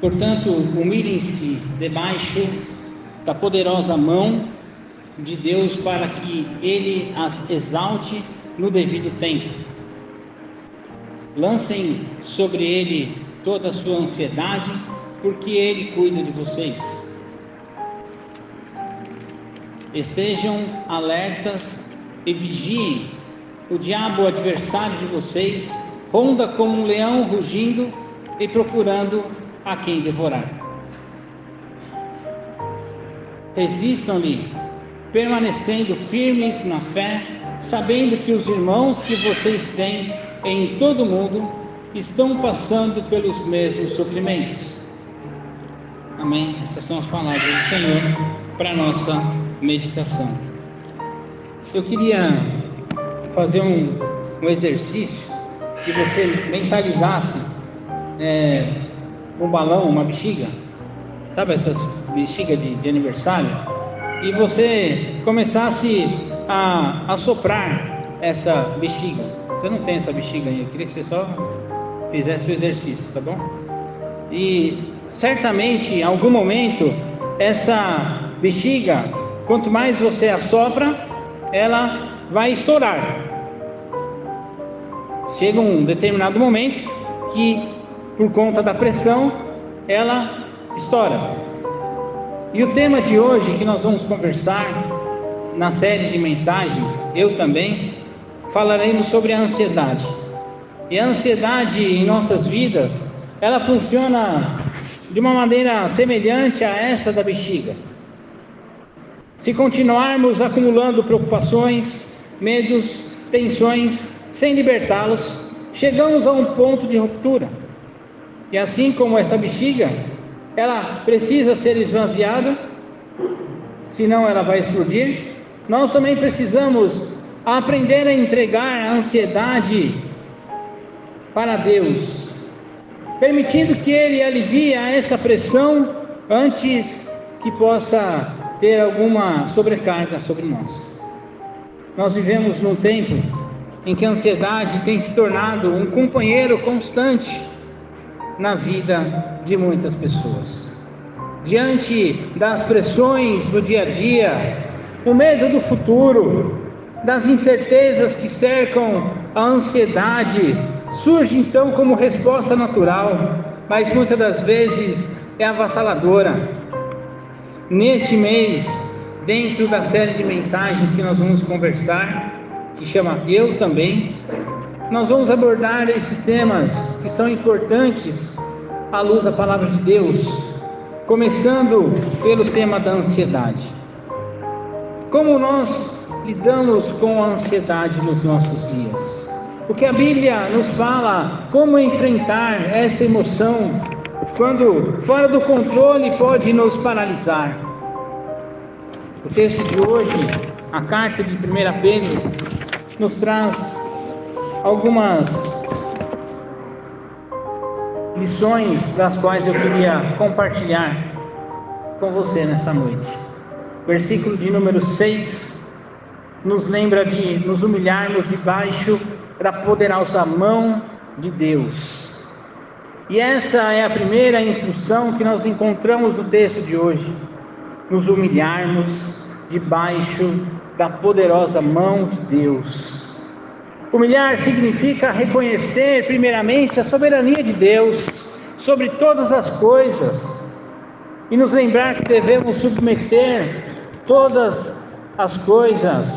Portanto, humilhem-se debaixo da poderosa mão de Deus para que Ele as exalte no devido tempo. Lancem sobre Ele toda a sua ansiedade, porque Ele cuida de vocês. Estejam alertas e vigiem. O diabo, o adversário de vocês, ronda como um leão rugindo e procurando a quem devorar. Resistam-lhe, permanecendo firmes na fé, sabendo que os irmãos que vocês têm em todo o mundo estão passando pelos mesmos sofrimentos. Amém? Essas são as palavras do Senhor para a nossa meditação. Eu queria fazer um exercício que você mentalizasse um balão, uma bexiga, sabe essas bexigas de aniversário, e você começasse a soprar essa bexiga. Você não tem essa bexiga aí, eu queria que você só fizesse o exercício, tá bom? E certamente em algum momento essa bexiga, quanto mais você assopra, ela vai estourar. Chega um determinado momento que, por conta da pressão, ela estoura. E o tema de hoje que nós vamos conversar na série de mensagens, eu também, falaremos sobre a ansiedade. E a ansiedade em nossas vidas, ela funciona de uma maneira semelhante a essa da bexiga. Se continuarmos acumulando preocupações, medos, tensões, sem libertá-los, chegamos a um ponto de ruptura. E assim como essa bexiga, ela precisa ser esvaziada, senão ela vai explodir. Nós também precisamos aprender a entregar a ansiedade para Deus, permitindo que Ele alivie essa pressão antes que possa ter alguma sobrecarga sobre nós. Nós vivemos num tempo em que a ansiedade tem se tornado um companheiro constante na vida de muitas pessoas. Diante das pressões do dia a dia, o medo do futuro, das incertezas que cercam a ansiedade, surge então como resposta natural, mas muitas das vezes é avassaladora. Neste mês, dentro da série de mensagens que nós vamos conversar, que chama Eu Também, nós vamos abordar esses temas que são importantes à luz da Palavra de Deus, começando pelo tema da ansiedade. Como nós lidamos com a ansiedade nos nossos dias? O que a Bíblia nos fala, como enfrentar essa emoção, quando fora do controle pode nos paralisar. O texto de hoje, a carta de 1 Pedro, nos traz algumas lições das quais eu queria compartilhar com você nessa noite. Versículo de número 6 nos lembra de nos humilharmos debaixo da poderosa mão de Deus. E essa é a primeira instrução que nós encontramos no texto de hoje: nos humilharmos debaixo da poderosa mão de Deus. Humilhar significa reconhecer primeiramente a soberania de Deus sobre todas as coisas e nos lembrar que devemos submeter todas as coisas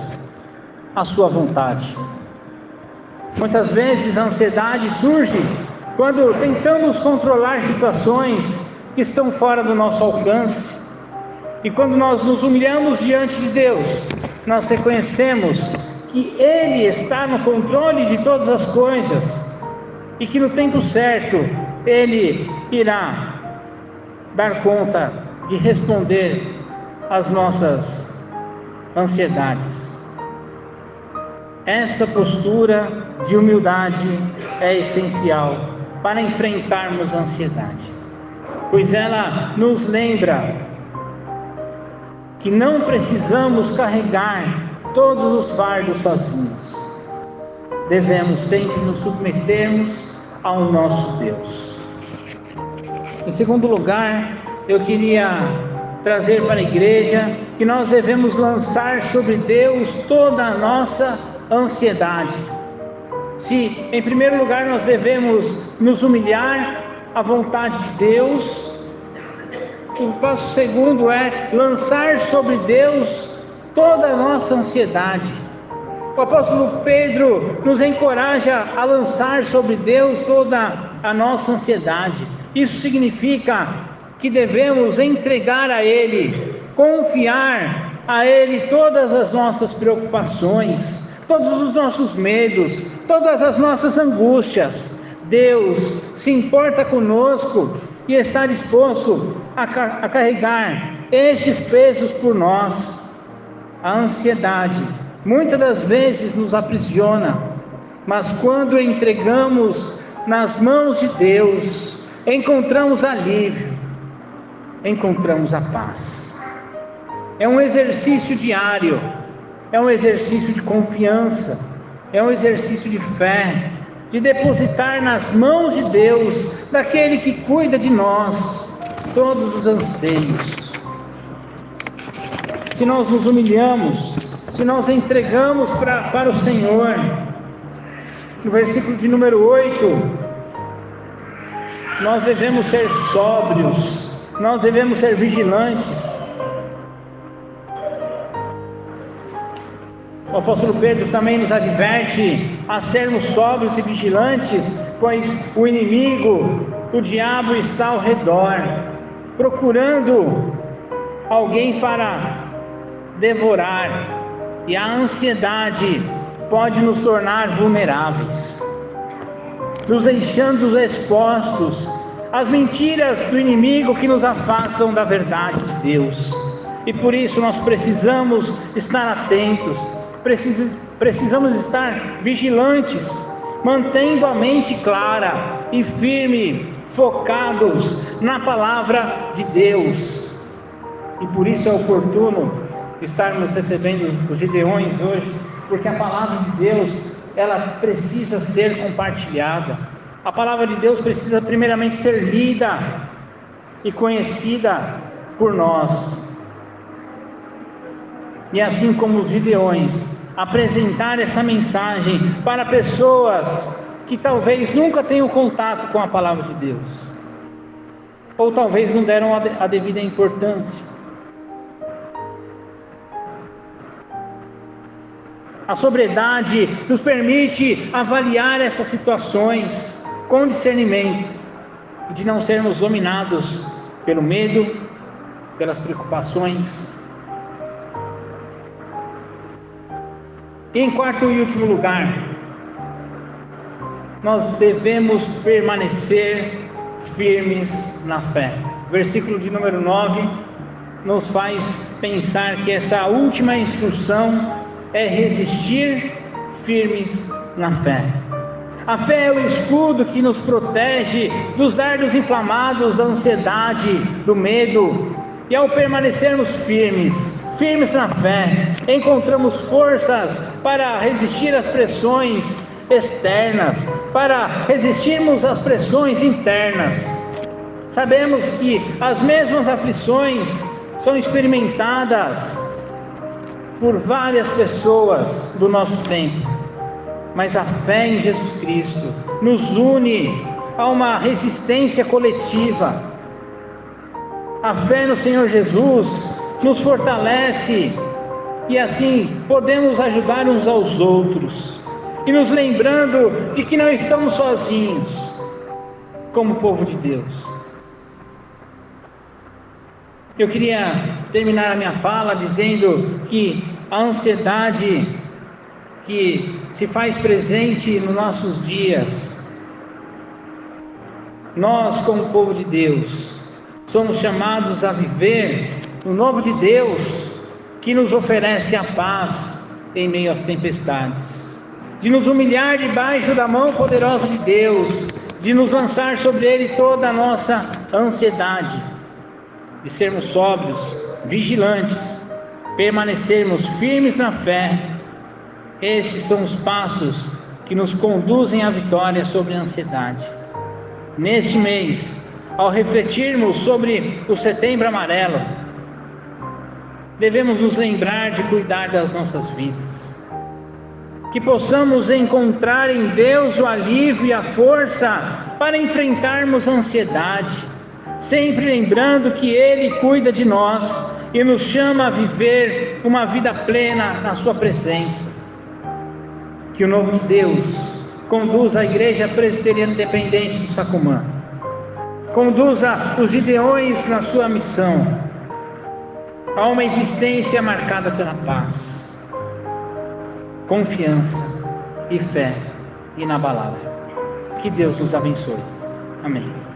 à sua vontade. Muitas vezes a ansiedade surge quando tentamos controlar situações que estão fora do nosso alcance. E quando nós nos humilhamos diante de Deus, nós reconhecemos que Ele está no controle de todas as coisas e que no tempo certo Ele irá dar conta de responder às nossas ansiedades. Essa postura de humildade é essencial para enfrentarmos a ansiedade, pois ela nos lembra que não precisamos carregar todos os fardos sozinhos. Devemos sempre nos submetermos ao nosso Deus. Em segundo lugar, eu queria trazer para a igreja que nós devemos lançar sobre Deus toda a nossa ansiedade. Se, em primeiro lugar, nós devemos nos humilhar à vontade de Deus, o passo segundo é lançar sobre Deus toda a nossa ansiedade. O apóstolo Pedro nos encoraja a lançar sobre Deus toda a nossa ansiedade. Isso significa que devemos entregar a Ele, confiar a Ele todas as nossas preocupações, todos os nossos medos, todas as nossas angústias. Deus se importa conosco e está disposto a carregar estes pesos por nós. A ansiedade muitas das vezes nos aprisiona, mas quando entregamos nas mãos de Deus, encontramos alívio, encontramos a paz. É um exercício diário, é um exercício de confiança, é um exercício de fé, de depositar nas mãos de Deus, daquele que cuida de nós, todos os anseios. Se nós nos humilhamos, se nós entregamos para o Senhor, no versículo de número 8, nós devemos ser sóbrios, nós devemos ser vigilantes. O apóstolo Pedro também nos adverte a sermos sóbrios e vigilantes, pois o inimigo, o diabo, está ao redor, procurando alguém para devorar, e a ansiedade pode nos tornar vulneráveis, nos deixando expostos às mentiras do inimigo que nos afastam da verdade de Deus. E por isso nós precisamos estar atentos, precisamos estar vigilantes, mantendo a mente clara e firme, focados na palavra de Deus. E por isso é oportuno estarmos recebendo os Gideões hoje, porque a palavra de Deus, ela precisa ser compartilhada. A palavra de Deus precisa primeiramente ser lida e conhecida por nós. E assim como os Gideões, apresentar essa mensagem para pessoas que talvez nunca tenham contato com a palavra de Deus, ou talvez não deram a devida importância. A sobriedade nos permite avaliar essas situações com discernimento, e de não sermos dominados pelo medo, pelas preocupações. E em quarto e último lugar, nós devemos permanecer firmes na fé. Versículo de número 9 nos faz pensar que essa última instrução é resistir firmes na fé. A fé é o escudo que nos protege dos dardos inflamados da ansiedade, do medo, e ao permanecermos firmes na fé, encontramos forças para resistir às pressões externas, para resistirmos às pressões internas. Sabemos que as mesmas aflições são experimentadas por várias pessoas do nosso tempo, mas a fé em Jesus Cristo nos une a uma resistência coletiva. A fé no Senhor Jesus nos fortalece, e assim podemos ajudar uns aos outros, e nos lembrando de que não estamos sozinhos como povo de Deus. Eu queria terminar a minha fala dizendo que a ansiedade que se faz presente nos nossos dias, nós como povo de Deus somos chamados a viver no novo de Deus, que nos oferece a paz em meio às tempestades, de nos humilhar debaixo da mão poderosa de Deus, de nos lançar sobre Ele toda a nossa ansiedade, de sermos sóbrios, vigilantes, permanecermos firmes na fé. Estes são os passos que nos conduzem à vitória sobre a ansiedade. Neste mês, ao refletirmos sobre o Setembro Amarelo, devemos nos lembrar de cuidar das nossas vidas, que possamos encontrar em Deus o alívio e a força para enfrentarmos a ansiedade, sempre lembrando que Ele cuida de nós e nos chama a viver uma vida plena na sua presença. Que o novo de Deus conduza a Igreja Presbiteriana Independente de Sacomã, conduza os Gideões na sua missão, a uma existência marcada pela paz, confiança e fé inabalável. Que Deus nos abençoe. Amém.